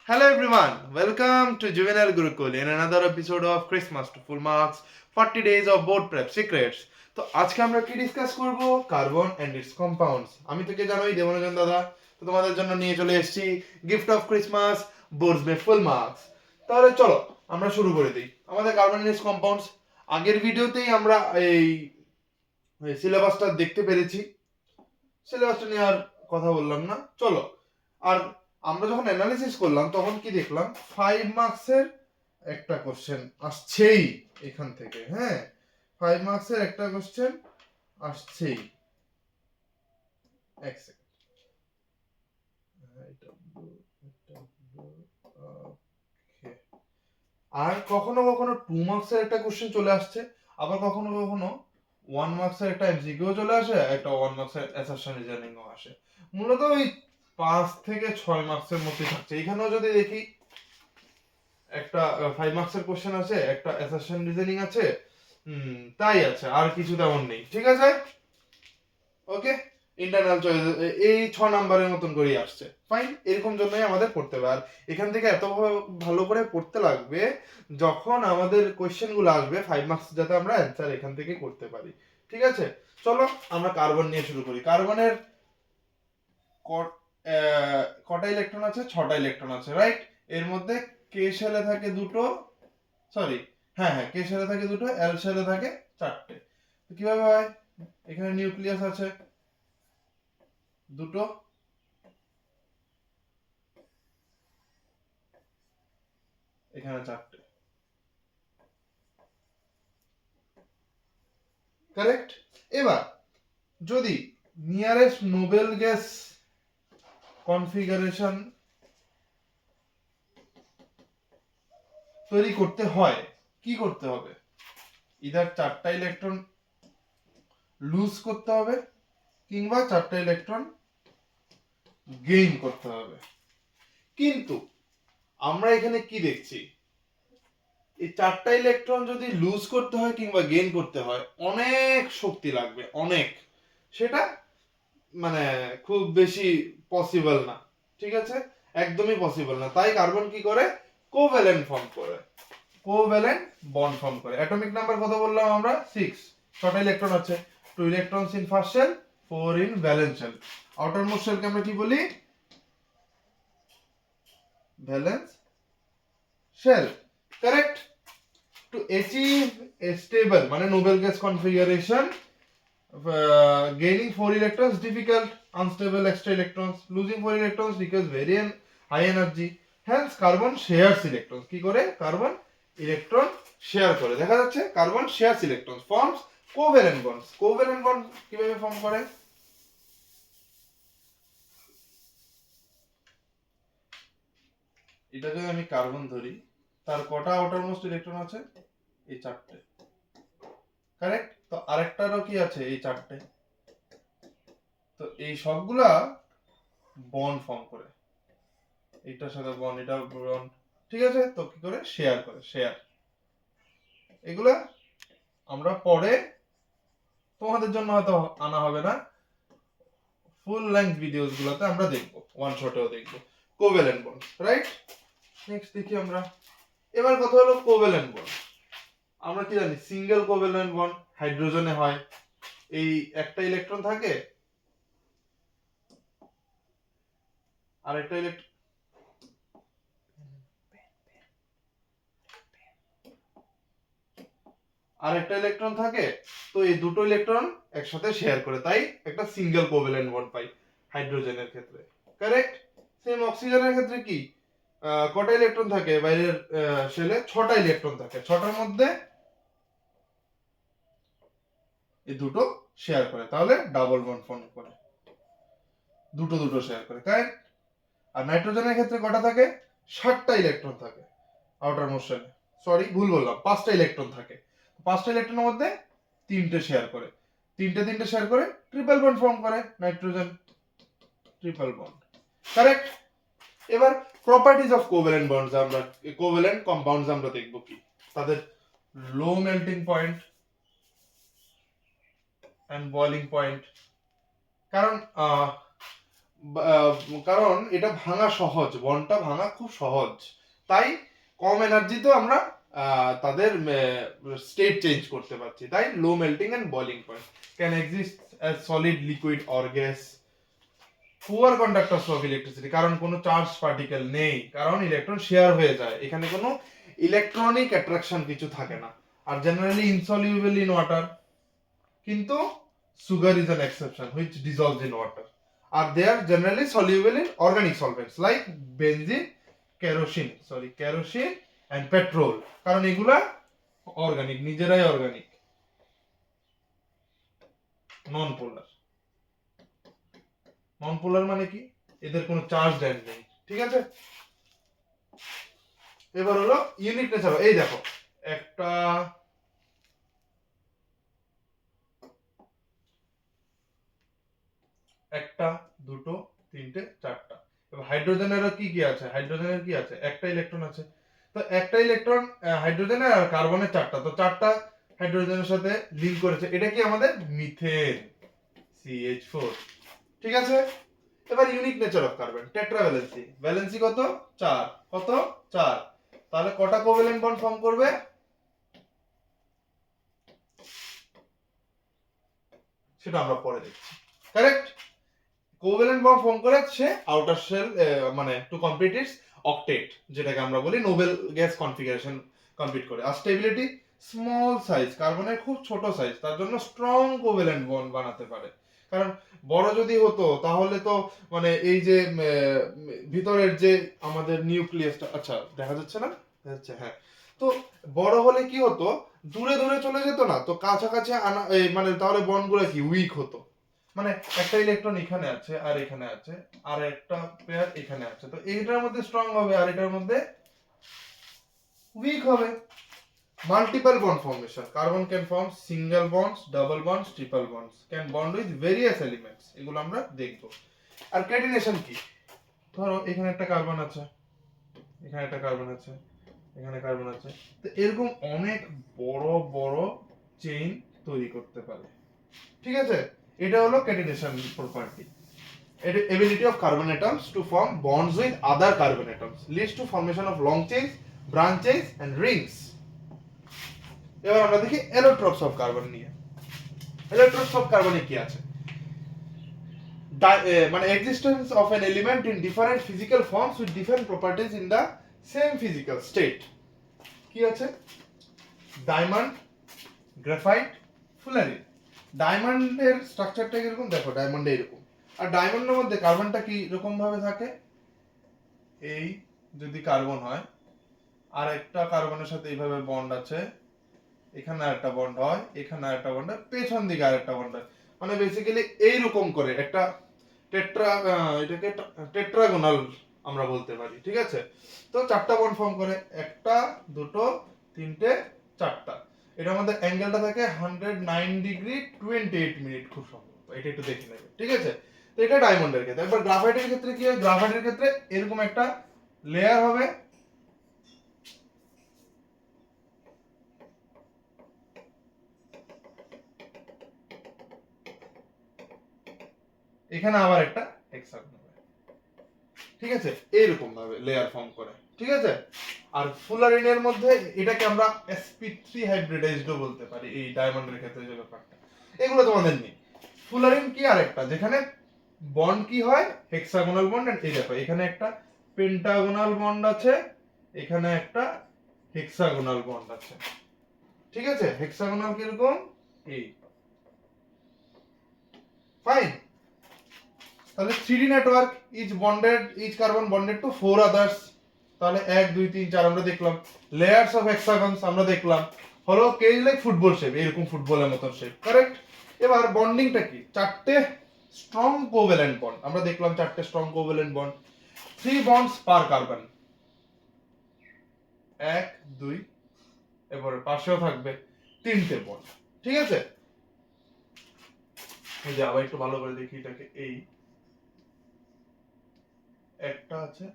Hello everyone, welcome to Juvenile Gurukul in another episode of Christmas to Full Marks 40 Days of Board Prep Secrets. তো আজকে আমরা কি discuss করব? Carbon and its compounds. আমি তোকে জানোই দেবনজন দাদা, তো তোমাদের জন্য নিয়ে চলে এসেছি gift of Christmas boards May full marks. তাহলে চলো আমরা শুরু করে দিই। আমাদের কার্বন এন্ড ইটস কম্পাউন্ডস আগের ভিডিওতেই আমরা এই সিলেবাসটা দেখতে পেরেছি। সিলেবাসটা নিয়ে আর কথা বললাম না, চলো। আর আমরা যখন অ্যানালিসিস করলাম তখন কি দেখলাম, 5 মার্কসের একটা কোশ্চেন আসছেই এখান থেকে। হ্যাঁ, 5 মার্কসের একটা কোশ্চেন আসছেই। এক সেকেন্ড, আর কখনো কখনো 2 মার্কসের একটা কোশ্চেন চলে আসছে, আবার কখনো কখনো 1 মার্কসের একটা এমসিকিউ চলে আসে, একটা 1 মার্কসের অ্যাসারশন রিজনিংও আসে। মূলত ওই 5 থেকে 6 মার্কসের মধ্যে থাকছে। এখানেও যদি দেখি একটা 5 মার্কসের কোশ্চেন আছে, একটা অ্যাসারশন রিজনিং আছে, তাই আছে, আর কিছু তেমন নেই। ঠিক আছে, ওকে। ইন্টারনাল চয়েস এই 6 নাম্বারের মতন করেই আসছে, ফাইন। এরকম জন্যই আমাদের পড়তে হবে। আর এখান থেকে এত ভালো করে পড়তে লাগবে যখন আমাদের কোশ্চেন গুলো আসবে 5 মার্কস, যাতে আমরা অ্যান্সার এখান থেকে করতে পারি। ঠিক আছে, চলো আমরা কার্বন নিয়ে শুরু করি। কার্বনের কটা ইলেকট্রন আছে? 6টা ইলেকট্রন আছে, রাইট। এর মধ্যে কে শেলে থাকে দুটো, সরি, হ্যাঁ হ্যাঁ, কে শেলে থাকে দুটো, এল শেলে থাকে 4টে। তো কিভাবে হয়? এখানে নিউক্লিয়াস আছে দুটো, এখানে 4টে, কারেক্ট। এবার যদি নিয়ারেস্ট নোবেল গ্যাস কনফিগারেশন তৈরি করতে হয়, কি করতে হবে? ইদার 4টা ইলেকট্রন লুজ করতে হবে, কিংবা 4টা ইলেকট্রন গেইন করতে হবে। কিন্তু আমরা এখানে কি দেখছি, এই 4টা ইলেকট্রন যদি লুজ করতে হয় কিংবা গেইন করতে হয়, অনেক শক্তি লাগবে, অনেক। সেটা মানে খুব বেশি পসিবল না। ঠিক আছে, একদমই পসিবল না। তাই কার্বন কি করে? কোভ্যালেন্ট ফর্ম করে, কোভ্যালেন্ট বন্ড ফর্ম করে। অ্যাটমিক নাম্বার কত বললাম আমরা? 6। 6টা ইলেকট্রন আছে, 2 electrons in first shell, 4 in valence shell. Outer most শেলকে আমরা কি বলি? Valence shell, correct. To achieve a stable মানে noble gas configuration, gaining 4 electrons difficult, unstable extra electrons, losing 4 electrons requires very high energy. Hence carbon shares electrons। কি করে? Carbon electron share করে। দেখা যাচ্ছে carbon shares electrons, forms covalent bonds. Covalent bond কিভাবে form করে? এটা যদি আমি কার্বন ধরি, তার কটা আউটার মোস্ট ইলেকট্রন আছে? এই 4টে, কারেক্ট। তো আরেকটারও কি আছে? এই 4টে। তো এই সবগুলা বন্ড ফর্ম করে, এটার সাথে বন্ড, এটা বন্ড। ঠিক আছে, তো কি করে? শেয়ার করে, শেয়ার। এগুলা আমরা পরে, তোমাদের জন্য হয়তো আনা হবে না, ফুল লেন্থ ভিডিওস গুলোতে আমরা দেখবো, ওয়ান শটেও দেখবো কোভ্যালেন্ট বন্ড, রাইট। নেক্সট দেখি আমরা। এবার কথা হলো কোভ্যালেন্ট বন্ড। আমরা কি জানি? সিঙ্গেল কোভ্যালেন্ট বন্ড হাইড্রোজেনে হয়। এই একটা ইলেকট্রন থাকে, আর একটা ইলেকট্রন থাকে। তো এই দুটো ইলেকট্রন একসাথে শেয়ার করে, তাই একটা সিঙ্গেল কোভ্যালেন্ট বন্ড পাই হাইড্রোজেনের ক্ষেত্রে, কারেক্ট। সেম অক্সিজেনের ক্ষেত্রে কি কটা ইলেকট্রন থাকে বাইরের শেলে? 6টা ইলেকট্রন থাকে। 6টার মধ্যে এই দুটো শেয়ার করে, তাহলে ডাবল বন্ড ফর্ম করে, দুটো দুটো শেয়ার করে, কারেক্ট। আর নাইট্রোজেনের ক্ষেত্রে কটা থাকে? 7টা ইলেকট্রন থাকে আউটার মোস্ট শেলে। সরি, ভুল বললাম, 5টা ইলেকট্রন থাকে। 5টা ইলেকট্রনের মধ্যে 3টে শেয়ার করে, 3টে শেয়ার করে ট্রিপল বন্ড ফর্ম করে নাইট্রোজেন, ট্রিপল বন্ড, কারেক্ট। এবার প্রপার্টিজ অফ কোভ্যালেন্ট বন্ডস, আমরা কোভ্যালেন্ট কম্পাউন্ডস আমরা দেখব কি তাদের low melting point and boiling point. কারণ কারণ এটা ভাঙা সহজ, বন্ডটা ভাঙা খুব সহজ, তাই কম এনার্জিতেও আমরা তাদের স্টেট চেঞ্জ করতে পারছি, তাই low melting and boiling point can exist as solid liquid or gas. Poor conductors of electricity, কারণ কোনো চার্জ পার্টিকেল নেই, কারণ ইলেকট্রন শেয়ার হয়ে যায়, এখানে কোনো ইলেকট্রনিক অ্যাট্রাকশন কিছু থাকে না। আর জেনারেলি ইনসলিউবল ইন ওয়াটার, কিন্তু sugar is an exception which dissolves in water, আর they are generally soluble in organic solvents like benzene, kerosene and petrol, কারণ এগুলা অর্গানিক, নিজেরাই অর্গানিক। নন পোলার, নন পোলার মানে কি, এদের কোনো চার্জ ব্যান্ড নেই, ঠিক আছে। এবার হলো ইউনিক নেচার, এই দেখো একটা একটা দুটো তিনটে চারটা। এবার হাইড্রোজেনেরও কি কি আছে, হাইড্রোজেনের কি আছে, একটা ইলেকট্রন আছে, তো একটা ইলেকট্রন হাইড্রোজেনের, আর কার্বনের চারটা, তো চারটা হাইড্রোজেনের সাথে লিংক করেছে, এটা কি আমাদের মিথেন CH4, ঠিক আছে। এবার unique nature of carbon, tetra valency, valency কত 4, কত 4, তাহলে কটা কোভ্যালেন্ট বন্ড ফর্ম করবে, সেটা আমরা পরে দেখছি, কারেক্ট। কোভ্যালেন্ট বন্ড ফর্ম করে সে আউটার শেল, মানে টু কমপ্লিট ইটস অক্টেট, যেটাকে আমরা বলি নোবেল গ্যাস কনফিগারেশন কমপ্লিট করে। আর স্টেবিলিটি স্মল সাইজ, কার্বনের খুব ছোট সাইজ, তার জন্য স্ট্রং কোভ্যালেন্ট বন্ড বানাতে পারে, কারণ বড় যদি হতো তাহলে তো মানে এই যে ভিতরের যে আমাদের নিউক্লিয়াসটা, আচ্ছা দেখা যাচ্ছে না, দেখা যাচ্ছে, হ্যাঁ, তো বড় হলে কি হতো, দূরে দূরে চলে যেত না, তো কাছাকাছি আনা মানে তাহলে বন্ডগুলো কি উইক হতো, মানে একটা ইলেকট্রন এখানে আছে আর এখানে আছে, আর একটা পেয়ার এখানে আছে, তো এইটার মধ্যে স্ট্রং হবে আর এটার মধ্যে উইক হবে। Multiple bond formation, carbon can form single bonds, double bonds, triple bonds, can bond with various elements, এগুলো আমরা দেখব। আর ক্যাটিনেশন কি, ধরো এখানে একটা কার্বন আছে, এখানে একটা কার্বন আছে, এখানে কার্বন আছে, তো এরকম অনেক বড় বড় চেইন তৈরি করতে পারে, ঠিক আছে। এটা হলো catenation property. Ability of carbon atoms to form bonds with other carbon atoms leads to formation of long chains, branch chains and rings. এবার আমরা দেখি allotropes of carbon নিয়ে। allotropes of carbon এ কি আছে, মানে existence of an element in different physical forms with different properties in the same physical state, কি আছে, diamond, graphite, fullerene. ডায়মন্ডের স্ট্রাকচারটা কিরকম দেখো, ডায়মন্ডে এরকম, আর ডায়মন্ডের মধ্যে কার্বনটা কি রকম ভাবে থাকে, এই যদি কার্বন হয় আর একটা কার্বনের সাথে এইভাবে বন্ড আছে, এখানে আরেকটা বন্ড হয়, এখানে আরেকটা বন্ড হয়, পেছন দিকে আরেকটা বন্ড হয়, মানে বেসিক্যালি এইরকম করে একটা টেট্রা, এটাকে টেট্রাগোনাল আমরা বলতে পারি, ঠিক আছে। তো চারটা বন্ড ফর্ম করে, একটা দুটো তিনটে চারটা, এটার মধ্যে অ্যাঙ্গেলটা থাকে 109 ডিগ্রি 28 মিনিট, খুব সম্ভবত, এটা একটু দেখে নেবে, ঠিক আছে। তো এটা ডায়মন্ডের ক্ষেত্রে। এবার গ্রাফাইটের ক্ষেত্রে কি হয়, গ্রাফাইটের ক্ষেত্রে এরকম একটা লেয়ার হবে, এখানে আবার একটা হেক্সাগন হবে, ঠিক আছে, এইরকম ভাবে লেয়ার ফর্ম করে, ঠিক আছে। আর ফুলারিনের মধ্যে এটাকে আমরা sp3 হাইব্রিডাইজড বলতে পারি, এই ডায়মন্ডের ক্ষেত্রে যে ব্যাপারটা, এগুলো তোমাদের নেই। ফুলারিন কি আরেকটা, যেখানে বন্ড কি হয় হেক্সাগোনাল বন্ড, এই দেখো এখানে একটা পেন্টাগোনাল বন্ড আছে, এখানে একটা হেক্সাগোনাল বন্ড আছে, ঠিক আছে। হেক্সাগোনাল কিরকম, এই, ফাইন। তাহলে 3D network, each carbon bonded to 4 others, তাহলে 1 2 3 4 আমরা দেখলাম। লেয়ার্স অফ হেক্সাগনস আমরা দেখলাম, হলো কেজ লাইক ফুটবল শেপ, এরকম ফুটবলের মতন শেপ, কারেক্ট। এবার বন্ডিংটা কি, চারটে স্ট্রং কোভ্যালেন্ট বন্ড আমরা দেখলাম, চারটে স্ট্রং কোভ্যালেন্ট বন্ড, 3 বন্ডস পার কার্বন, 1 2, এবারে পাশেও থাকবে তিনটে বন্ড, ঠিক আছে। এই যে আবার একটু ভালো করে দেখি এটাকে, এই একটা আছে,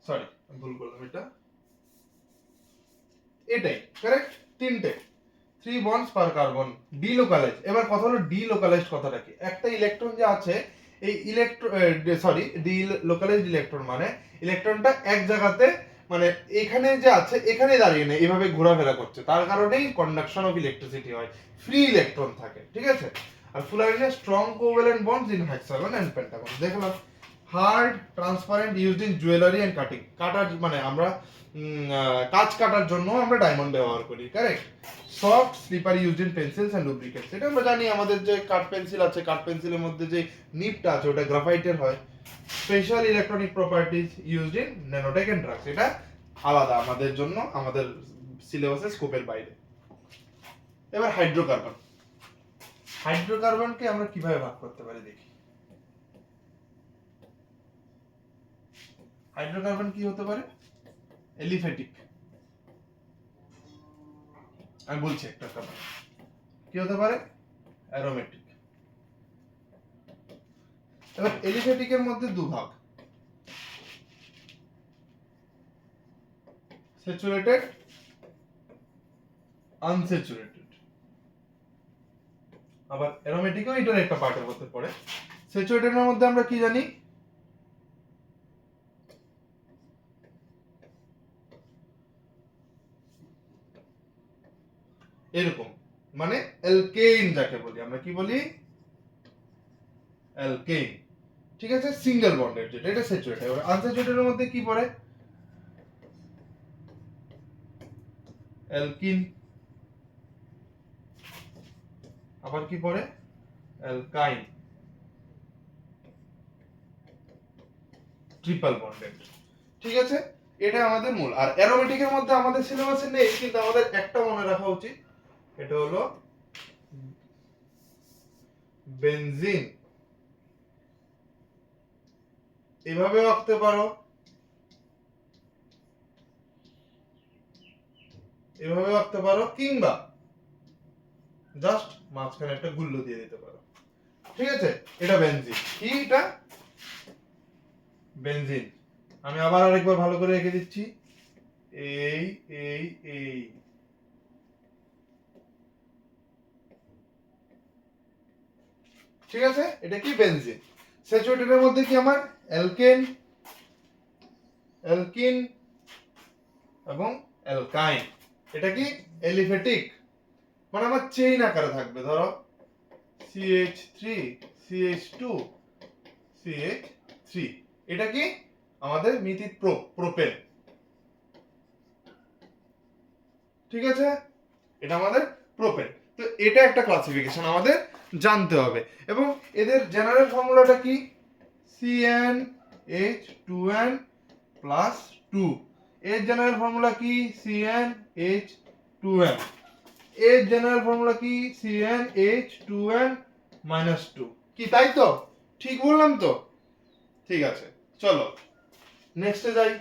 সরি ভুল করলাম, এটা এটাই কারেক্ট, তিনটে 3 বন্ডস পার কার্বন ডিলোকালাইজ। এবার কথা হলো ডিলোকালাইজড কথাটা কি? একটা ইলেকট্রন যে আছে এই ডিলোকালাইজড ইলেকট্রন মানে ইলেকট্রনটা এক জায়গাতে মানে এখানে যে আছে এখানে দাঁড়িয়ে নেই, এভাবে ঘোরাফেরা করছে, তার কারণেই কন্ডাকশন অফ ইলেকট্রিসিটি হয়, ফ্রি ইলেকট্রন থাকে, ঠিক আছে। আর ফুলারিনে strong covalent bonds in hexagon and pentagon. দেখলাম hard transparent used in jewellery and cutting, কাটার মানে আমরা কাঁচ কাটার জন্য আমরা ডায়মন্ড ব্যবহার করি, correct. Soft slippery used in pencils and lubricants, এটা আমরা জানি আমাদের যে কাঠ পেন্সিল আছে, কাঠ পেন্সিলের মধ্যে যে নিবটা আছে ওটা গ্রাফাইটের হয়। Special electronic properties used in nanotech and drugs, এটা আলাদা আমাদের জন্য, আমাদের সিলেবাসের স্কোপের বাইরে। এবার হাইড্রোকার্বন, হাইড্রোকার্বনকে আমরা কিভাবে ভাগ করতে পারি দেখি। হাইড্রোকার্বন কি হতে পারে? এলিফ্যাটিক, আমি বলছি একটা কথা, কি হতে পারে? অ্যারোমেটিক। এবার এলিফ্যাটিকের মধ্যে দুভাগ, স্যাচুরেটেড, আনস্যাচুরেটেড। আবার অ্যারোমেটিকও এটার একটা পার্টের মধ্যে পড়ে। স্যাচুরেটেডের মধ্যে আমরা কি জানি? এরকম, মানে অ্যালকেইন যাকে বলি আমরা, কি বলি? অ্যালকেইন, ঠিক আছে, সিঙ্গেল বন্ডেড যেটা, এটা স্যাচুরেটেড। এবার আনস্যাচুরেটেডের মধ্যে কি পড়ে? অ্যালকিন। আবার কি পড়ে? অ্যালকাইন, ট্রিপল বন্ডেড, ঠিক আছে। এটা আমাদের মূল। আর অ্যারোমেটিকের মধ্যে আমাদের সিলেবাসে নেই, কিন্তু আমাদের একটা মনে রাখা উচিত, এটা হলো বেনজিন। এভাবেও আঁকতে পারো, এভাবেও আঁকতে পারো, কিংবা জাস্ট মাঝখানে একটা গুল্লো দিয়ে দিতে পারো, ঠিক আছে। এটা বেনজিন। কি এটা? বেনজিন। আমি আবার আরেকবার ভালো করে রেখে দিচ্ছি, এই এই এই, ঠিক আছে। এটা কি? বেনজিন। স্যাচুরেটেডের মধ্যে কি আমার? অ্যালকেন, অ্যালকিন এবং অ্যালকাইন। এটা কি? এলিফ্যাটিক, মানে আমার চেইন আকারে থাকবে। ধরো CH3 CH2 CH3, এটা কি? আমাদের মিথিল প্রোপেন, ঠিক আছে। এটা আমাদের প্রোপেন। তো এটা একটা ক্লাসিফিকেশন আমাদের জানতে হবে। এবং এদের জেনারেল ফর্মুলাটা কি? CnH2n plus 2। এর জেনারেল ফর্মুলা কি? CnH2n। এর জেনারেল ফর্মুলা কি? CnH2n minus 2। কি তাই তো? ঠিক বললাম তো? ঠিক আছে, চলো নেক্সটে যাই।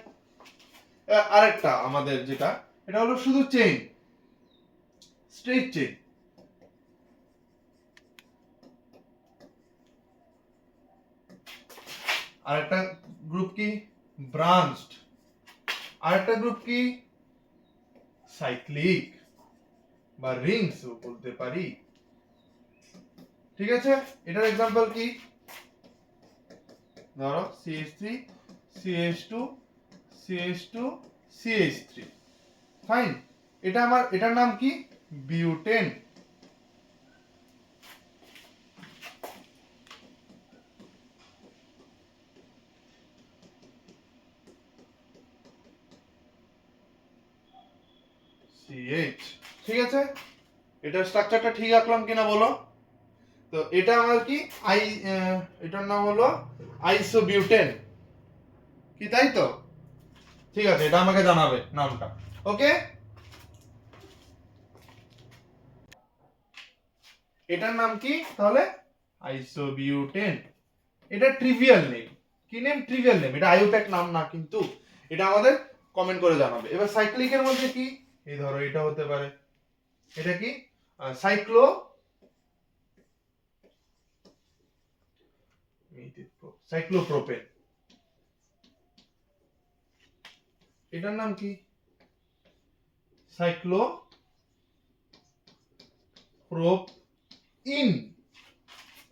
আরেকটা আমাদের যেটা, এটা হলো শুধু চেইন, স্ট্রেট চেইন। আরেকটা গ্রুপ কি? ব্রাঞ্চড। আরেকটা গ্রুপ কি? সাইক্লিক বা রিংস বলতে পারি, ঠিক আছে। এটার এক্সাম্পল কি? ধরো CH3 CH2 CH2 CH3, fine. এটা আমার, এটার নাম কি? বিউটেন। CH, ঠিক আছে। এটার স্ট্রাকচারটা ঠিক রাখলাম কিনা বলো? তো এটা আমার কি? এটার নাম হলো আইসোবিউটেন, কি তাই তো? ঠিক আছে, এটা আমাকে জানাবে নামটা, ওকে। এটার নাম কি তাহলে? আইসোবিউটেন। এটা ট্রিভিয়াল নেম। কি নেম? Trivial name. এটা আইউপ্যাক নাম না কিন্তু। এটা আমাদের কমেন্ট করে জানাবে। এবার সাইক্লিকের মধ্যে কি? এই ধরো এটা হতে পারে, এটা কি? সাইক্লোপ্রোপেন। এটার নাম কি? সাইক্লোপ্রোপেন। প্রোপিন।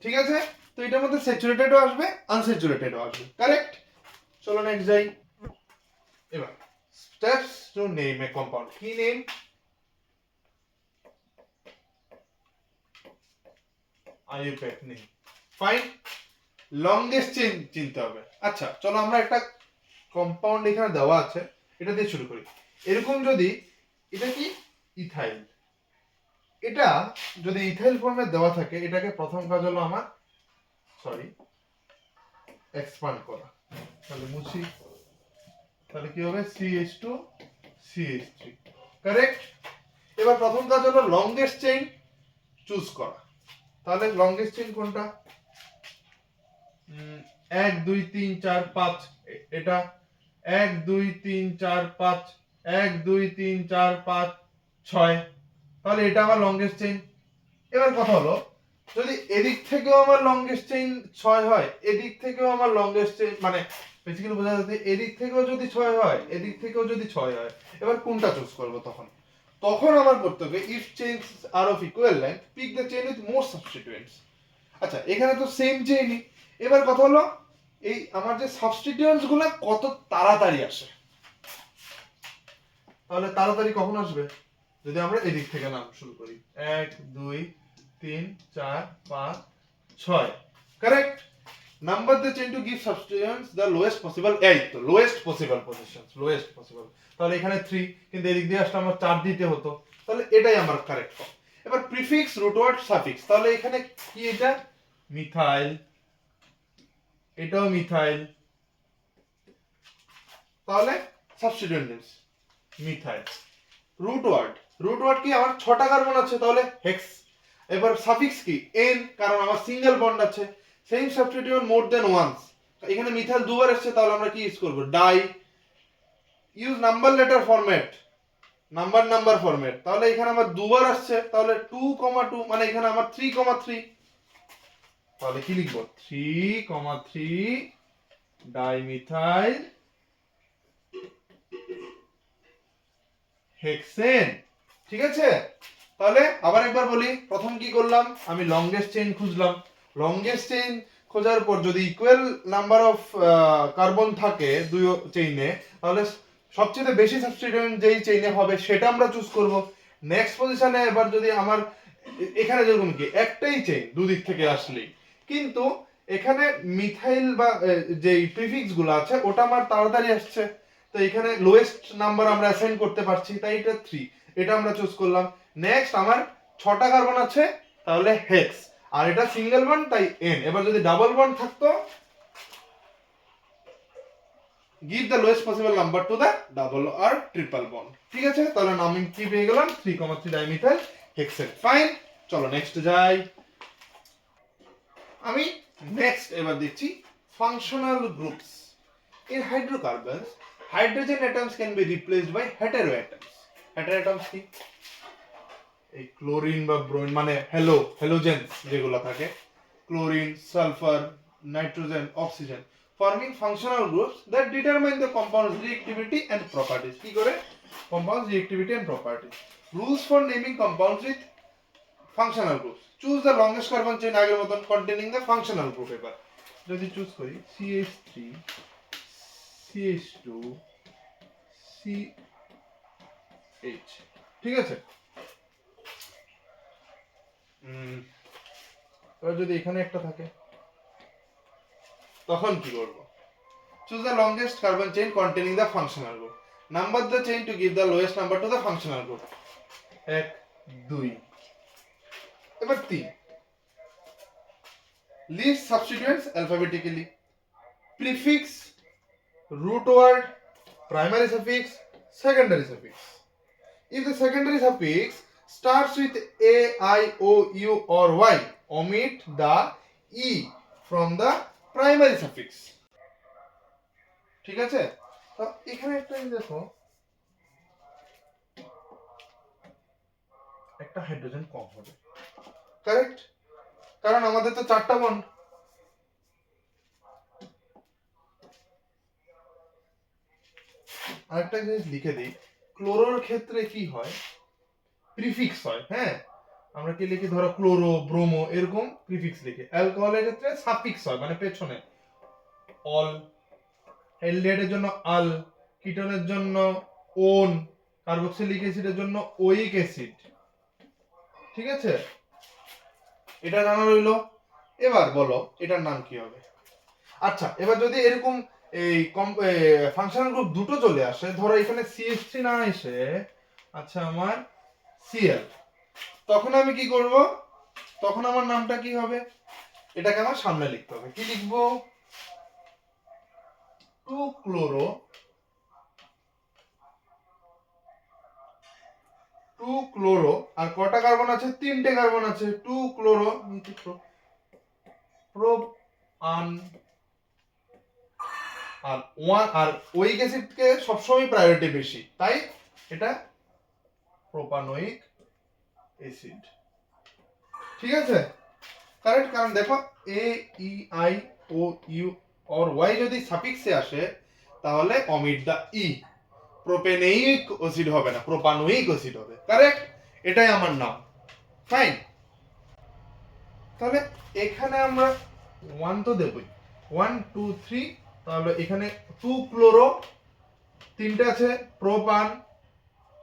ঠিক আছে, তো এটার মধ্যে স্যাচুরেটেডও আসবে আনস্যাচুরেটেডও আসবে, কারেক্ট। চলো নেক্সট যাই। এবার steps to name a compound, কি name? IUPAC name, fine. Longest chain চিনতে হবে। আচ্ছা চলো আমরা একটা কম্পাউন্ড এখানে দেওয়া আছে, এটা দিয়ে শুরু করি। এরকম যদি, এটা কি ইথাইল, এটা যদি ইথাইল ফর্মে দেওয়া থাকে, এটাকে প্রথম কাজ হলো আমার এক্সপান্ড করা। তাহলে মুছি, তাহলে কি হবে CH2 CH3, কারেক্ট। এবার প্রথম কাজ হলো লংগেস্ট চেইন চুজ করা। তাহলে লংগেস্ট চেইন কোনটা? 1 2 3 4 5, এটা 1 2 3 4 5, 1 2 3 4 5 6, তাহলে এটা আমার লংগেস্ট চেইন। এবার কথা হলো, যদি এদিক থেকেও আমার লংগেস্ট চেইন 6 হয়, এদিক থেকেও আমার লংগেস্ট চেইন, মানে বেসিক্যালি বোঝা যাচ্ছে এদিক থেকেও যদি 6 হয়, এদিক থেকেও যদি 6 হয়, এবার কোনটা চুজ করব? তখন আমার করতে হবে if chains are of equal length pick the chain with more substituents. আচ্ছা এখানে তো সেম চেইনই। এবার কথা হলো এই আমার যে সাবস্টিটিউয়েন্টস গুলো কত তাড়াতাড়ি আসে। তাহলে তাড়াতাড়ি কখন আসবে? যদি আমরা এদিক থেকে নাম শুরু করি, 1 2 3 4 5 6, correct. Number the chain to give substituents the lowest possible, এই তো lowest possible positions, lowest possible. তাহলে এখানে 3, কিন্তু এদিক দিয়ে আসলে আমার 4 দিতে হতো, তাহলে এটাই আমার কারেক্ট ফর্ম। এবার প্রিফিক্স, রুট ওয়ার্ড, সাফিক্স, তাহলে এখানে কি? এটা মিথাইল, এটাও মিথাইল, তাহলে substituent names methyl. Root word কি? আমার 6টা কার্বন আছে, তাহলে হেক্স। এবার সাফিক্স কি? এন, কারণ আমার সিঙ্গেল বন্ড আছে। Same substituent more than once, এখানে মিথাইল দুবার এসেছে, তাহলে আমরা কি ইউজ করব? Di. Use number letter format, number format, তাহলে এখানে আমার দুবার আসছে, তাহলে 2, 2, মানে এখানে আমার 3, 3, তাহলে কি লিখব? 3, 3 ডাইমিথাইল হেক্সেন। ঠিক আছে, তাহলে আবার একবার বলি, প্রথম কি করলাম? আমি লংগেস্ট চেইন খুঁজলাম। লংগেস্ট চেইন খোঁজার পর যদি ইকুয়াল নাম্বার অফ কার্বন থাকে দুই চেইনে, তাহলে সবচেয়ে বেশি সাবস্টিটিউয়েন্ট যেই চেইনে হবে সেটা আমরা চুজ করব। নেক্সট পজিশনে এবার যদি আমার এখানে যেরকম কি একটাই চেইন দুদিক থেকে আসলেই, কিন্তু এখানে মিথাইল বা যে প্রিফিক্স গুলো আছে ওটা আমার তাড়াতাড়ি আসছে, তো এখানে লোয়েস্ট নাম্বার আমরা অ্যাসাইন করতে পারছি, তাই এটা 3, এটা আমরা চুজ করলাম। নেক্সট আমার 6টা কার্বন আছে, তাহলে হেক্স, আর এটা সিঙ্গেল বন্ড তাই এন। এবার যদি ডাবল বন্ড থাকতো, give the lowest possible number to the double আর ট্রিপল বন্ড। ঠিক আছে, তাহলে নামিং কি পেয়ে গেলাম? 3, 3 ডাইমিথাইল হেক্সেন, ফাইন। চলো নেক্সট যাই। আমি নেক্সট এবার দেখছি functional groups. In hydrocarbons, hydrogen atoms can be replaced by heteroatoms. Heteroatoms কি? এই ক্লোরিন বা ব্রোমিন, মানে হ্যালোজেনস যেগুলো থাকে, chlorine, sulphur, nitrogen, oxygen, forming functional groups that determine the compound's reactivity and properties. কি করে? Compounds reactivity and properties. Rules for naming compounds with functional groups. Choose the longest carbon chain আগের মতন containing the functional group। এবার যদি choose করি CH3 CH2 CH, ঠিক আছে। এবার যদি এখানে একটা থাকে, তখন কি করব? Choose the longest carbon chain containing the functional group, number the chain to give the lowest number to the functional group. 1 2, এবার 3, list substituents alphabetically, prefix, root word, primary suffix, secondary suffix. If the secondary suffix starts with A, I, O, U or Y, omit the E from the primary suffix. ঠিক আছে, তো এখানে একটা দেখো, একটা hydrogen কম হবে, correct, কারণ আমাদের তো 4টা বন্ড। আরেকটা জিনিস লিখে দিই, ক্লোরোর ক্ষেত্রে কি হয়? প্রিফিক্স হয়, হ্যাঁ, আমরা কি লিখি, ধরো ক্লোরো, ব্রোমো, এরকম প্রিফিক্স লিখি। অ্যালকোহলের ক্ষেত্রে সাফিক্স হয়, মানে পেছনে, অল। অ্যালডিহাইডের জন্য আল, কিটোনের জন্য ওন, কার্বক্সিলিক অ্যাসিডের জন্য ওইক অ্যাসিড। ঠিক আছে, এটা জানা রইলো। এবার বলো এটার নাম কি হবে। আচ্ছা, এবার যদি এরকম এই ফাংশনাল গ্রুপ দুটো চলে আসে, ধরো এখানে CH3 না এসে আচ্ছা আমার Cl, তখন আমি কি করব, তখন আমার নামটা কি হবে, এটাকে আমার সামনে লিখতে হবে। কি লিখবো, 2 ক্লোরো 2 ক্লোরো, আর কটা কার্বন আছে, 3টে কার্বন আছে, 2 ক্লোরো প্রোপান, আর ওয়ান, আর ওইক অ্যাসিডকে সবসময় প্রায়োরিটি বেশি, তাই এটা প্রোপানোইক অ্যাসিড। ঠিক আছে, কারেক্ট। কারণ দেখো A E I O U or Y যদি সাফিক্সে আসে তাহলে অমিট দা ই, প্রোপেনেইক অ্যাসিড হবে না, প্রোপানোইক অ্যাসিড হবে। কারেক্ট, এটাই আমার নাম। ফাইন, তাহলে এখানে আমরা 1 তো দেবই, 1 2 3, তাহলে এখানে 2 ক্লোরো, 3টে আছে প্রোপান,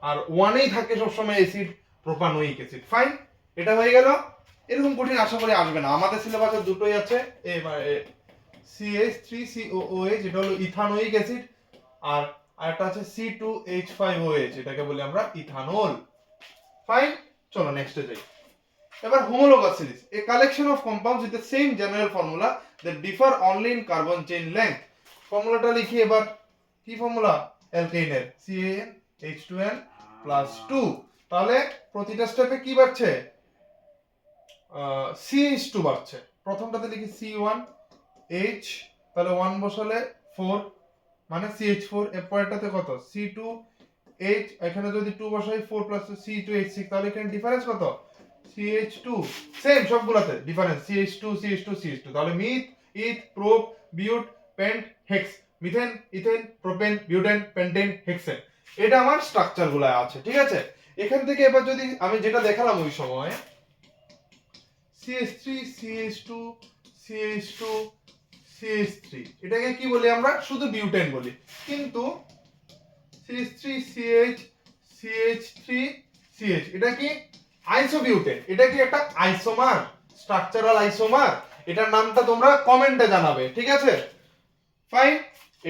আর 1এই থাকে সবসময় অ্যাসিড, প্রোপানোইক অ্যাসিড। ফাইন, এটা হয়ে গেল। এরকম কঠিন আশা করি আসবে না, আমাদের সিলেবাসে দুটোই আছে, CH3COOH, এটা হলো ইথানোইক অ্যাসিড, আর আরেকটা আছে C2H5OH, এটাকে বলি আমরা ইথানল। ফাইন, চলো নেক্সটে যাই। এবার homologous series, a collection of compounds with the same general formula that differ only in carbon chain length. ফর্মুলাটা লিখি এবার। কি ফর্মুলা, অ্যালকেনের CaH2n+2। তাহলে প্রতিটা স্টেপে কি বাড়ছে, CH2 বাড়ছে। প্রথমটাতে লিখি C1H, তাহলে 1 বসালে 4, মানে CH4। এর পরেরটাতে কত, C2H, এখানে যদি 2 বসাই 4 + C2H6, তাহলে এখানে ডিফারেন্স কত, CH2। সেম সবগুলাতে ডিফারেন্স CH2 CH2 CH2। তাহলে meth, eth, prop, but, pent, hex, methane, ethane, propane, butane, pentane, hexane. এটা আমার স্ট্রাকচার গুলা আছে। ঠিক আছে, এখান থেকে এবার যদি আমি যেটা দেখালাম ওই সময়, CH3 CH2 CH2 CH3, এটাকে কি বলি আমরা, শুধু বিউটেন বলি। কিন্তু CH3 CH CH3 CH, এটা কি আইসোবিউটেন, এটা কি একটা আইসোমার, স্ট্রাকচারাল আইসোমার। এটার নামটা তোমরা কমেন্টে জানাবে। ঠিক আছে, ফাইন,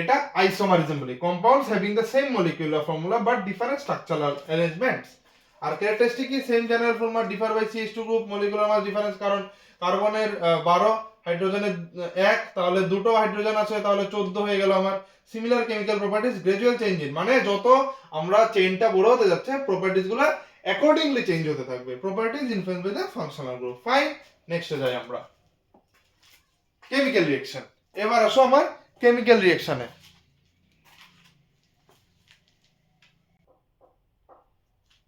এটা আইসোমারিজম বলি, compounds having the same molecular formula but different structural arrangements. আর ক্যারেক্টারিস্টিক কি, same general formula, differ by CH2 group, molecular mass difference. কারণ কার্বনের 12, হাইড্রোজেনের 1, তাহলে দুটো হাইড্রোজেন আছে, তাহলে 14 হয়ে গেল আমার। Similar chemical properties, gradual change in, মানে যত আমরা চেইনটা বড় হতে যাচ্ছে প্রপার্টিজ গুলো অ্যাকর্ডিংলি চেঞ্জ হতে থাকবে। Properties influence by the functional group. Fine, নেক্সটে যাই আমরা, কেমিক্যাল রিঅ্যাকশন। এবার আসো আমার কেমিক্যাল রিঅ্যাকশনে।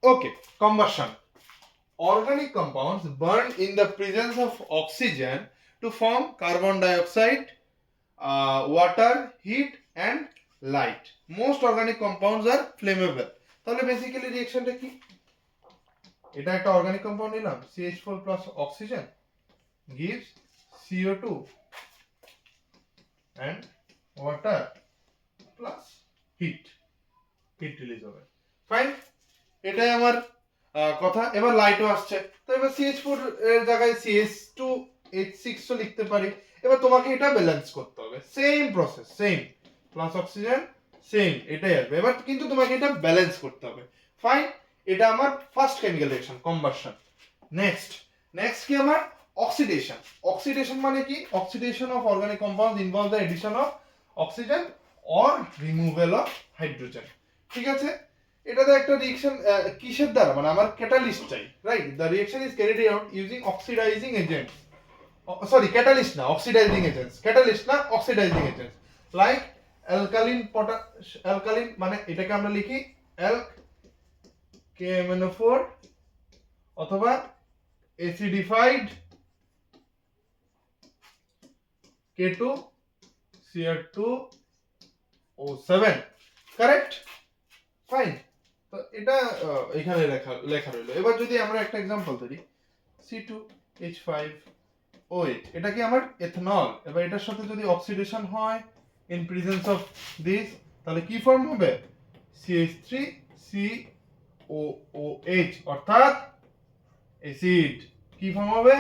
Okay, combustion. Organic compounds burn in the presence of oxygen to form carbon dioxide, water, heat and light. Most organic compounds are flammable. তাহলে basically রিঅ্যাকশনটা কি, এটা একটা অর্গানিক কম্পাউন্ড নিলাম, CH4 plus oxygen gives CO2 and water plus heat release হবে। Fine, এটাই আমার কথা। এবার লাইটও আসছে, তো এবার CH4 এর জায়গায় CH2H6 ও লিখতে পারি। এবার তোমাকে এটা ব্যালেন্স করতে হবে, same process, same plus oxygen, same এটাই আসবে। এবার কিন্তু তোমাকে এটা ব্যালেন্স করতে হবে। ফাইন, এটা আমার first chemical reaction, combustion. Next কি আমার, অক্সিডেশন। অক্সিডেশন মানে কি, oxidation of organic compound involve the edition of oxygen or removal of hydrogen. ঠিক আছে, এটাতে একটা রিঅ্যাকশন কিসের দ্বারা, মানে আমার ক্যাটালিস্ট চাই, right. The reaction is carried out using oxidising agents, sorry catalyst না, অক্সিডাইজিং এজেন্টস, ক্যাটালিস্ট না, oxidising agents, like alkaline alkaline, মানে এটাকে আমরা লিখি অ্যালক KMnO4, অথবা অ্যাসিডিফাইড K2Cr2O7। Correct, fine. তো এটা এখানে লেখা রইলো। এবার যদি আমরা একটা এক্সাম্পল ধরি, C2H5OH, এটা কি আমার এথনল। এবার এটার সাথে যদি অক্সিডেশন হয় ইন প্রেজেন্স অফ দিস, তাহলে কি ফর্ম হবে? CH3COOH, অর্থাৎ অ্যাসিড। কি ফর্ম হবে?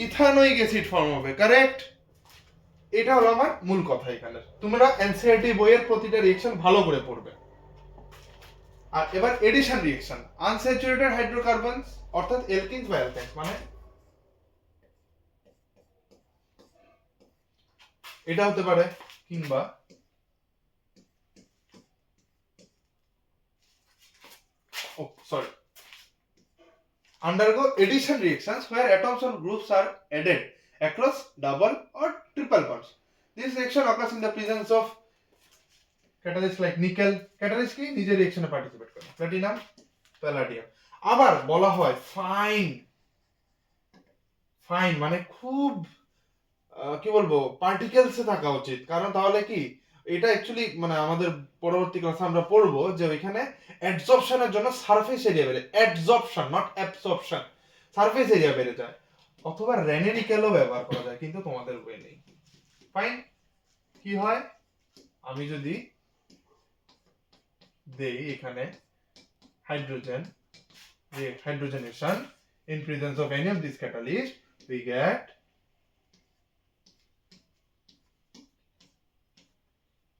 ইথানোয়িক অ্যাসিড ফর্ম হবে, কারেক্ট। এটা হলো আমার মূল কথা এখানে। তোমরা এনসিইআরটি বইয়ের প্রতিটা রিঅ্যাকশন ভালো করে পড়বে। আর এবার এডিশন রিঅ্যাকশন, আনস্যাচুরেটেড হাইড্রোকার্বনস অর্থাৎ অ্যালকিনস বা অ্যালকাইনস, মানে এটা হতে পারে, কিংবা undergo addition reactions where atoms or groups are added across double or triple bonds. This reaction occurs in the presence of catalysts like nickel. Catalyst কি নিজে রিঅ্যাকশনে পার্টিসিপেট করে, প্লাটিনাম, প্যালাডিয়াম। আবার বলা হয় ফাইন মানে খুব কি বলবো, পার্টিকেলসে থাকা উচিত, কারণ তাহলে কি এটা অ্যাকচুয়ালি মানে আমাদের পরবর্তী ক্লাসে আমরা পড়বো যে ওইখানে অ্যাডজর্পশনের জন্য সারফেস এরিয়া বেড়ে, অ্যাডজর্পশন নট অ্যাবসর্পশন, সারফেস এরিয়া বেড়ে যায়। অথবা রেনেনিকেলও ব্যবহার করা যায়, কিন্তু তোমাদের বই নেই। ফাইন, কি হয় আমি যদি দেই এখানে hydrogenation in presence of any of these catalyst, we get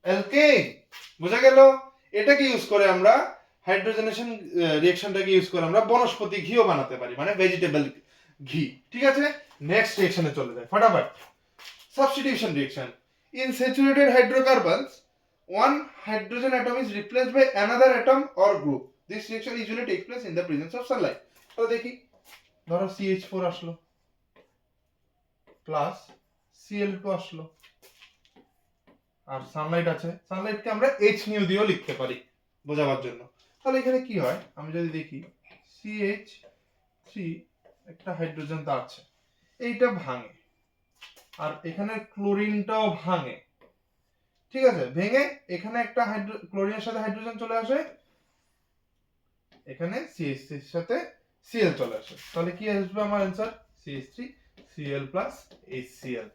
alkane. বোঝা গেল? এটাকে ইউজ করে আমরা হাইড্রোজেনেশন রিঅ্যাকশনটাকে ইউজ করে আমরা বনস্পতি ঘিও বানাতে পারি, মানে ভেজিটেবল ঘি। ঠিক আছে, নেক্সট রিঅ্যাকশনে চলে যায় ফটাফট। Substitution reaction, in saturated hydrocarbons one hydrogen atom is replaced by another atom or group. This reaction usually takes place in the presence of sunlight. তো দেখি, ধরো CH4 আসলো প্লাস Cl2 আসলো, আর সানলাইট আছে, সানলাইটকে আমরা H নিউ দিয়েও লিখতে পারি বোঝাবার জন্য। তাহলে এখানে কি হয় আমি যদি দেখি, CH3 একটা হাইড্রোজেন তো আছে, এইটা ভাঙে, আর এখানে ক্লোরিনটাও ভাঙে। ঠিক আছে, ভেঙে এখানে একটা ক্লোরিনের সাথে হাইড্রোজেন চলে আসে, এখানে CH3 এর সাথে Cl চলে আসে। তাহলে কি আসবে আমার आंसर? CH3Cl HCl।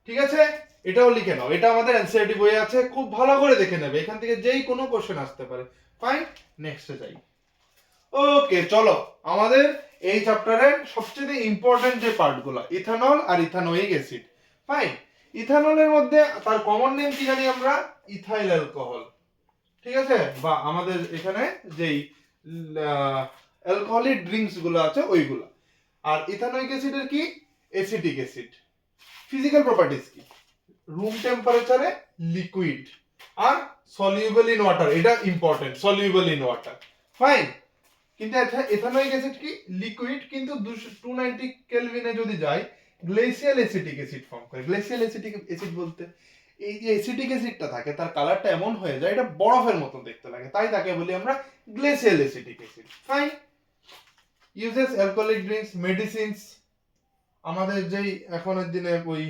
ঠিক আছে, এটাও লিখে নাও, এটা আমাদের এনসিইআরটি বইয়ে আছে, খুব ভালো করে দেখে নেবে, এখান থেকে যেই কোনো কোশ্চেন আসতে পারে। ফাইন, নেক্সটে যাই। ওকে, চলো আমাদের এই চ্যাপ্টারের সবচেয়ে ইম্পর্টেন্ট যে পার্টগুলো, ইথানল আর ইথানোয়িক অ্যাসিড। ফাইন, ইথানলের মধ্যে তার কমন নেম কি জানি আমরা? Ethyl alcohol. ঠিক আছে, বা আমাদের এখানে যেই অ্যালকোহলিক ড্রিঙ্কস গুলো আছে ওইগুলো। আর ইথানোয়িক অ্যাসিডের কি? Acetic acid. ফিজিক্যাল প্রপার্টিজ কি? রুম টেম্পারেচারে লিকুইড আর সলিউবল ইন ওয়াটার, এটা important, soluble in water. Fine, কিন্তু ইথানোয়িক অ্যাসিড কি? লিকুইড, কিন্তু 290 কেলভিনে যদি যায় গ্লেসিয়াল অ্যাসিটিক অ্যাসিড ফর্ম করে। গ্লেসিয়াল অ্যাসিটিক অ্যাসিড বলতে এই যে অ্যাসিটিক অ্যাসিডটা থাকে তার কালারটা এমন হয়ে যায়, এটা বরফের মতো দেখতে লাগে, তাই তাকে বলি আমরা glacial acetic acid. Fine, uses alcoholic drinks, medicines, আমাদের যেই এখনের দিনে ওই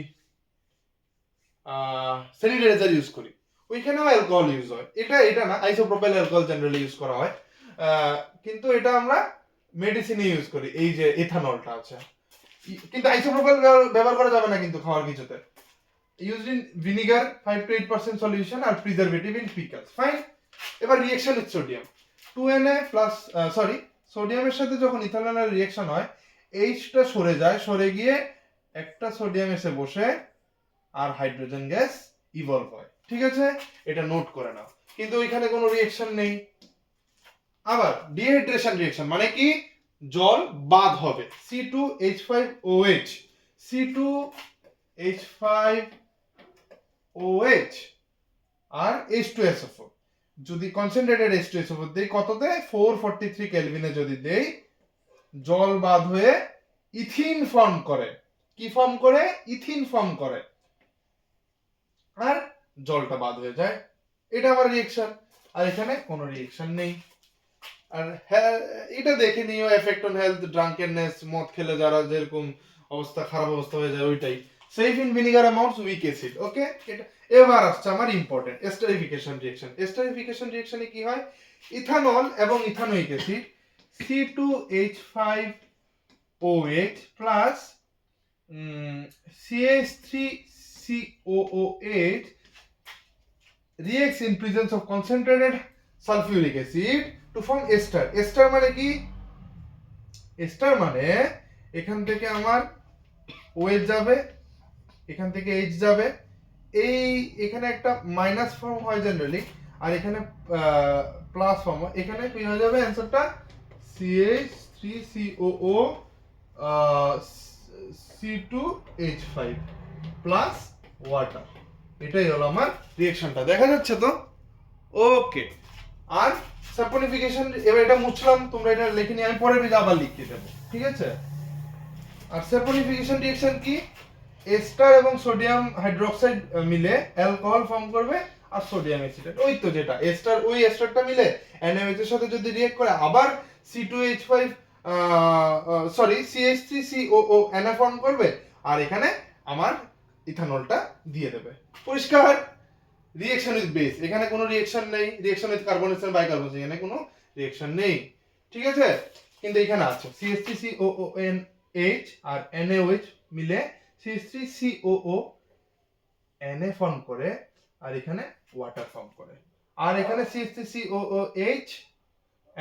স্যানিটাইজার ইউজ করি ওইখানেও অ্যালকোহল ইউজ হয়। এটা না, আইসোপ্রোপাইল অ্যালকোহল জেনারেলি ইউজ করা হয়, কিন্তু এটা আমরা মেডিসিনে ইউজ করি, এই যে ইথানলটা আছে। কিন্তু আইসোপ্রোপাইল ব্যবহার করা যাবে না কিন্তু খাওয়ার কিছুতে। used in vinegar 5 to 8% solution আর preservative in pickles. ফাইন, এবার reaction with sodium, 2Na plus সোডিয়ামের সাথে যখন ইথানলের রিঅ্যাকশন হয়, Hটা সরে যায়, সরে গিয়ে একটা সোডিয়াম এসে বসে আর হাইড্রোজেন গ্যাস ইভলভ হয়। ঠিক আছে, এটা নোট করে নাও, কিন্তু ওইখানে কোনো রিঅ্যাকশন নেই। আবার ডিহাইড্রেশন রিঅ্যাকশন মানে কি? জল বাদ হবে, C2H5OH, C2H5OH আর H2SO4। যদি কনসেন্ট্রেটেড H2SO4 দেই কততে? 443 কেলভিনে যদি দেই, জল বাদ হয়ে ইথিন ফর্ম করে। কি ফর্ম করে? ইথিন ফর্ম করে, আর জলটা বাদ হয়ে যায়। এটা আবার রিঅ্যাকশন, আর এখানে কোনো রিঅ্যাকশন নেই। আর এটা দেখে নিও, এফেক্ট অন হেলথ, ড্রাঙ্কেননেস, মদ খেলে যারা যেরকম অবস্থা, খারাপ অবস্থা হয়ে যায় ওইটাই। Safe in vinegar amounts, weak acid. Okay, এটা এবার আসছে আমার ইম্পর্টেন্ট এস্টারিফিকেশন রিঅ্যাকশন। এস্টারিফিকেশন রিঅ্যাকশনে কি হয়? ইথানল এবং ethanoic acid C2H5 OH plus CH3COOH reacts in presence of concentrated sulfuric acid to form ester. ester মানে কি? ester মানে এখান থেকে আমার OH যাবে, এখান থেকে H যাবে, এই এখানে একটা মাইনাস ফর্ম হয় জেনারেলি, আর এখানে প্লাস ফর্ম হয়। এখানে কি হয়ে যাবে অ্যানসারটা CH3COO C2H5 প্লাস ওয়াটার। এটাই হলো আমার রিঅ্যাকশনটা, দেখা যাচ্ছে তো? ওকে, আর সাপোনিফিকেশন, এবার এটা মুছলাম, তোমরা এটা লিখে নিয়ে আমি পরের পেজে আবার লিখে দেবো, ঠিক আছে? আর সাপোনিফিকেশন রিঅ্যাকশন কি? এস্টার এবং সোডিয়াম হাইড্রোক্সাইড মিলে অ্যালকোহল ফর্ম করবে আর সোডিয়াম অ্যাসিটেট, ওই তো যেটা এস্টার, ওই এস্টারটা মিলে NaOH এর সাথে যদি রিঅ্যাক্ট করে আবার C2H5 sorry CH3COO Na form করবে আর এখানে আমার ইথানলটা দিয়ে দেবে। পরিষ্কার? রিঅ্যাকশন উইথ বেস, এখানে কোনো রিঅ্যাকশন নেই। রিঅ্যাকশন উইথ কার্বনেশন বাইকার্বনেশন, এখানে কোনো রিঅ্যাকশন নেই, ঠিক আছে? কিন্তু এখানে আছে CH3COONH আর NaOH মিলে CH3COO Na ফর্ম করে আর এখানে ওয়াটার ফর্ম করে। আর এখানে CH3COOH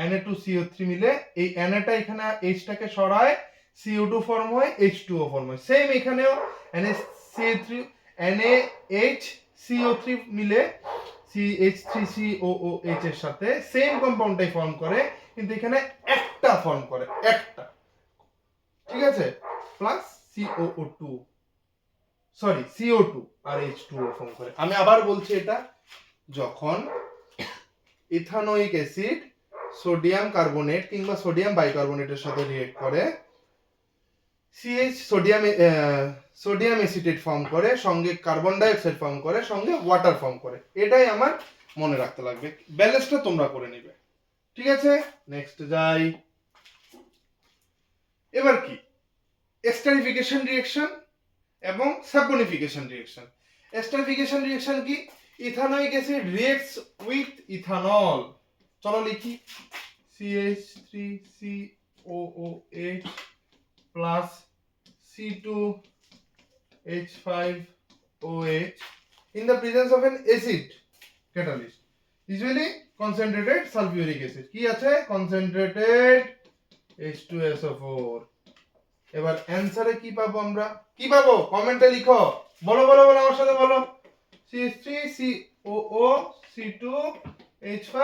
Na2CO3 মিলে এই Na টা এখানে H টাকে সরায়, CO2 ফর্ম হয়, H2O ফর্ম হয়। সেম এখানেও NaCO3 NaHCO3 মিলে CH3COOH এর সাথে সেম কম্পাউন্ডটাই ফর্ম করে, কিন্তু এখানে একটা ফর্ম করে, একটা, ঠিক আছে? প্লাস COO2 সরি CO2 আর H2O ফর্ম করে। আমি আবার বলছি, এটা যখন ইথানোয়িক অ্যাসিড সোডিয়াম কার্বনেট কিংবা সোডিয়াম বাইকার্বনেটের সাথে রিঅ্যাক্ট করে, সোডিয়াম অ্যাসিটেট ফর্ম করে, সঙ্গে কার্বন ডাই অক্সাইড ফর্ম করে, সঙ্গে ওয়াটার ফর্ম করে। এটাই আমার মনে রাখতে লাগবে, ব্যালেন্সটা তোমরা করে নিবে, ঠিক আছে? নেক্সট যাই। এবার কি এস্টারিফিকেশন রিঅ্যাকশন এবং সাপোনিফিকেশন রিঅ্যাকশন। এস্টারিফিকেশন রিঅ্যাকশন কি? Ethanoic acid reacts with ethanol. চলো লিখি, CH3COOH plus C2H5OH in the presence of an acid catalyst, usually concentrated sulfuric acid। কি আছে? concentrated H2SO4। এবার অ্যানসারে কি পাবো আমরা? কি পাবো? কমেন্টে লিখো, বলো বলো বলো, আমার সাথে বলো। CH3COO C2H5,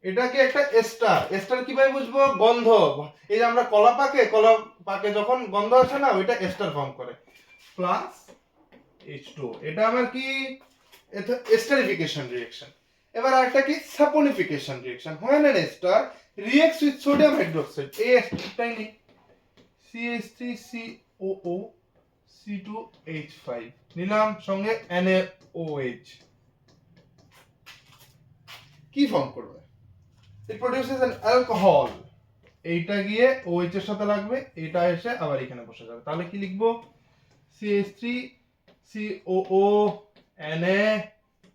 এটা কি একটা এস্টার? এস্টার কিভাবে বুঝবো? গন্ধ, এই যে আমরা কলা পাকে যখন গন্ধ আসে না, ওইটা এস্টার ফর্ম করে, প্লাস H2O। এটা আমার কি? Esterification reaction. এবার আরেকটা কি? সাপোনিফিকেশন reaction. when an ester reacts with sodium hydroxide, এই এস্টারটাই নেই, CH3COO C2H5 নিলাম, সঙ্গে NaOH, কি ফর্ম করবে? It produces an alcohol। এইটা গিয়ে OH এর সাথে লাগবে, এটা এসে আবার এখানে বসে যাবে। তাহলে কি লিখবো? CH3COO Na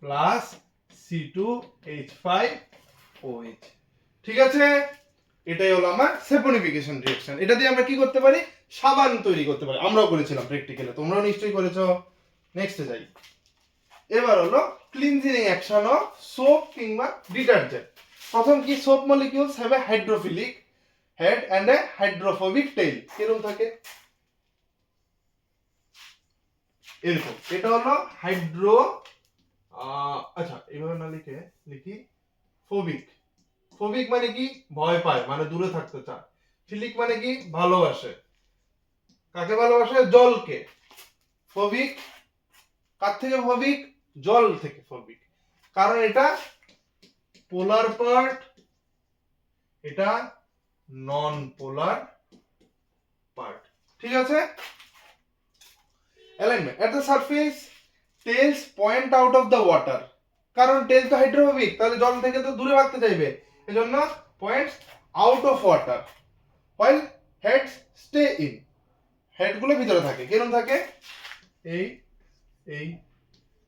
প্লাস C2H5OH, ঠিক আছে? এটাই হলো আমার সাপোনিফিকেশন রিঅ্যাকশন। এটা দিয়ে আমরা কি করতে পারি? সাবান তৈরি করতে পারি। আমরাও করেছিলাম প্র্যাকটিক্যালে, তোমরাও নিশ্চয়ই করেছো। নেক্সটে যাই। এবার হলো ক্লিনজিং অ্যাকশন অফ সোপ কিংবা ডিটারজেন্ট। প্রথম কি? Soap molecules have a hydrophilic head and a hydrophobic tail. কিরকম থাকে? এরকম। এটা হলো হাইড্রো, আচ্ছা এইভাবে না লিখে লিখি ফোবিক। ফোবিক মানে কি? ভয় পায়, মানে দূরে থাকতে চায়। ফিলিক মানে কি? ভালোবাসে। কাকে ভালোবাসে? জলকে। ফোবিক কার থেকে ফোবিক? জল থেকে ফোবিক। কারণ এটা পোলার পার্ট, এটা নন পোলার পার্ট, ঠিক আছে? Alignment at the surface tails point out of the water. কারণ টেল তো হাইড্রোফোবিক, তাহলে জল থেকে তো দূরে ভাগতে চাইবে, এজন্য points out of water, while heads stay in। Head গুলো ভিতরে থাকে। কিরকম থাকে? এই এই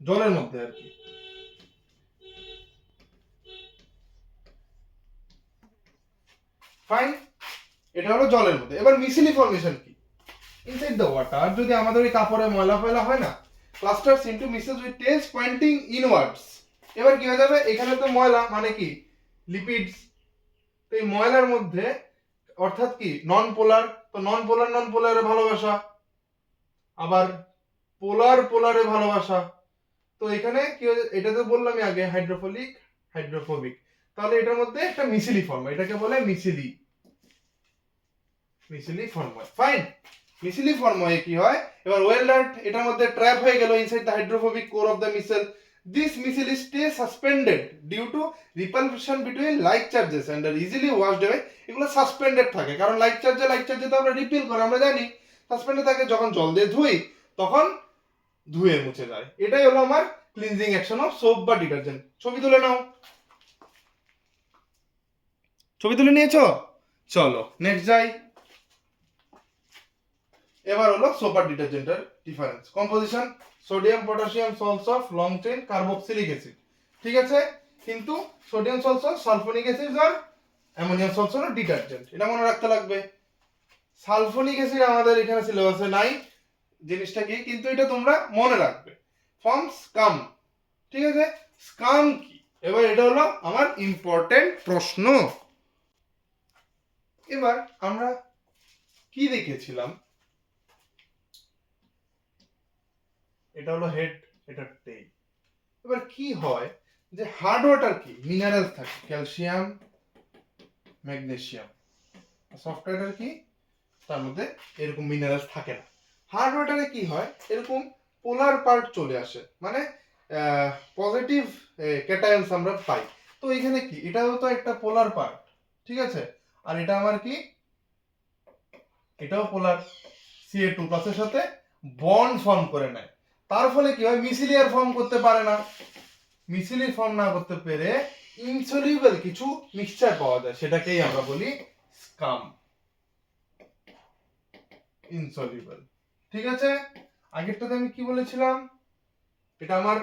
জলের মধ্যে আর কি। ফাইন। এটা হলো জলের মধ্যে। এবার মিসিলি ফর্মেশন কি? ইনসাইড দ্য ওয়াটার যদি আমাদের ওই কাপড়ে ময়লা ফয়লা হয় না, clusters into micelles with tails pointing inwards. এবার কি হয়ে যাবে, এখানে তো ময়লা মানে কি লিপিডস, তো এই ময়লার মধ্যে অর্থাৎ কি নন পোলার, তো নন পোলারে ভালোবাসা, আবার পোলার পোলারে ভালোবাসা। তো এখানে কি এটা তো বললামই আগে হাইড্রোফিলিক হাইড্রোফোবিক, তাহলে এটার মধ্যে একটা মিসিলি ফর্ম, এটাকে বলে মিসিলি ফর্ম হয়। ফাইন, মিসিলি ফর্ম হয়ে কি হয়, এবার ওয়েল ডার্ট এটার মধ্যে ট্র্যাপ হয়ে গেল inside the hydrophobic core of the micelle. This micelle stay suspended due to repulsion between like charges and are easily washed away. এগুলো সাসপেন্ডেড থাকে কারণ লাইক চার্জে তো আমরা রিপিল করে আমরা জানি সাসপেন্ডেড থাকে, যখন জল দিয়ে ধুই তখন ধুয়ে মুছে যায়। এটাই হলো আমার ক্লিনজিং অ্যাকশন অফ সোপ বা ডিটারজেন্ট। ছবি তুলে নাও, ছবি তুলে নিয়েছো? চলো নেক্সট যাই। এবার হলো সোপ আর ডিটারজেন্টের difference. Composition sodium potassium salts of long chain carboxylic acid, ঠিক আছে, কিন্তু sodium salts of sulphonic acid আর অ্যামোনিয়াম সল্টস হলো ডিটারজেন্ট, এটা মনে রাখতে লাগবে। সালফোনিক অ্যাসিড আমাদের এখানে সিলেবাসে নাই জিনিসটা কি, কিন্তু এটা তোমরা মনে রাখবে। ফর্ম স্কাম, ঠিক আছে, স্কাম কি? এবার এটা হলো আমার ইম্পর্টেন্ট প্রশ্ন। এবার আমরা কি দেখেছিলাম, এটা হলো হেড, এটা টেইল। এবার কি হয় যে হার্ড ওয়াটার কি মিনারেলস থাকে, ক্যালসিয়াম ম্যাগনেসিয়াম। সফট ওয়াটার কি তার মধ্যে এরকম মিনারেলস থাকে না। হার্ড ওয়াটারে কি হয়, এরকম পোলার পার্ট চলে আসে, মানে পজিটিভ ক্যাটায়নস আমরা পাই। তো এখানে কি এটাও তো একটা পোলার পার্ট, ঠিক আছে, আর এটা আমার কি এটাও পোলার, Ca2+ এর সাথে বন্ড ফর্ম করে নেয়। তার ফলে কি হয়, মিসিলিয়ার ফর্ম করতে পারে না, মিসিলি ফর্ম না করতে পেরে ইনসলিউবল কিছু মিক্সচার পাওয়া যায়, সেটাকেই আমরা বলি স্কাম, ইনসলিউবল। ঠিক আছে, আগেরটাতে আমি কি বলেছিলাম, এটা আমার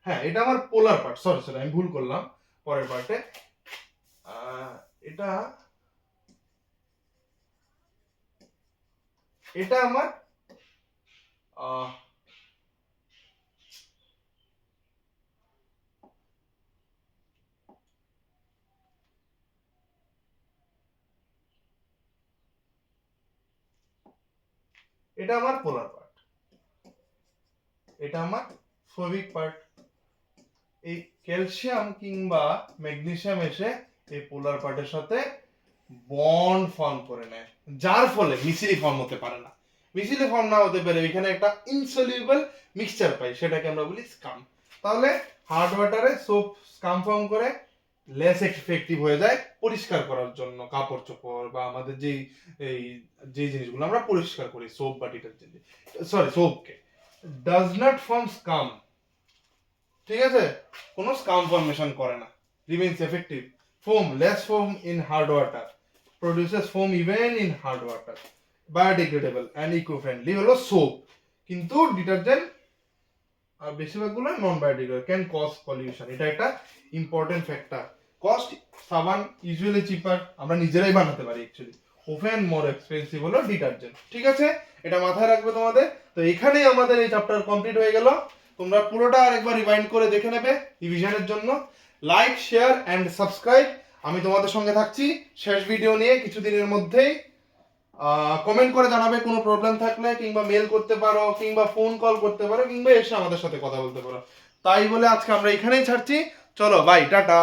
হ্যাঁ এটা আমার পোলার পার্ট, সরি আমি ভুল করলাম পরের পার্টে। এটা এটা আমার এটা আমার পোলার পার্ট, এটা আমার ফোবিক পার্ট। এই ক্যালসিয়াম কিংবা ম্যাগনেসিয়াম এসে এই পোলার পার্টের সাথে বন্ড ফর্ম করে নেয়, যার ফলে মিসিলি ফর্ম হতে পারে না। মিসিলি ফর্ম না হতে পারে এখানে একটা ইনসলিউবল মিক্সচার পাই, সেটাকে আমরা বলি স্কাম। তাহলে হার্ড ওয়াটারে সোপ স্কাম ফর্ম করে লেস এফেক্টিভ হয়ে যায় পরিষ্কার করার জন্য, কাপড় চোপড় বা আমাদের যে জিনিসগুলো আমরা পরিষ্কার করি সোপ বা ডিটারজেন্ট, সোপকে ডাজ নট ফর্ম স্কাম, ঠিক আছে, কোনো স্কাম ফর্মেশন করে না, remains effective. Foam less foam in hard water, produces foam even in hard water, biodegradable and eco friendly হলো সোপ, কিন্তু ডিটারজেন্ট আর বেশিরভাগগুলো non biodegradable, can cause pollution, এটা একটা ইম্পর্টেন্ট ফ্যাক্টর। কস্ট সাবান ইউজুয়ালি চিপার, আমরা নিজেরাই বানাতে পারি অ্যাকচুয়ালি, ওভেন মোর এক্সপেন্সিভ হলো ডিটারজেন্ট, ঠিক আছে, এটা মাথায় রাখবে তোমাদের। তো এখানেই আমাদের এই চ্যাপ্টার কমপ্লিট হয়ে গেল, তোমরা পুরোটা আরেকবার রিভাইন্ড করে দেখে নেবে রিভিশনের জন্য। লাইক শেয়ার অ্যান্ড সাবস্ক্রাইব, আমি তোমাদের সঙ্গে থাকছি শেষ ভিডিও নিয়ে কিছুদিনের মধ্যেই। কমেন্ট করে জানাবে কোনো প্রবলেম থাকলে, কিংবা মেল করতে পারো, কিংবা ফোন কল করতে পারো, কিংবা এসে আমাদের সাথে কথা বলতে পারো। তাই বলে আজকে আমরা এখানেই ছাড়ছি, চলো বাই, টাটা।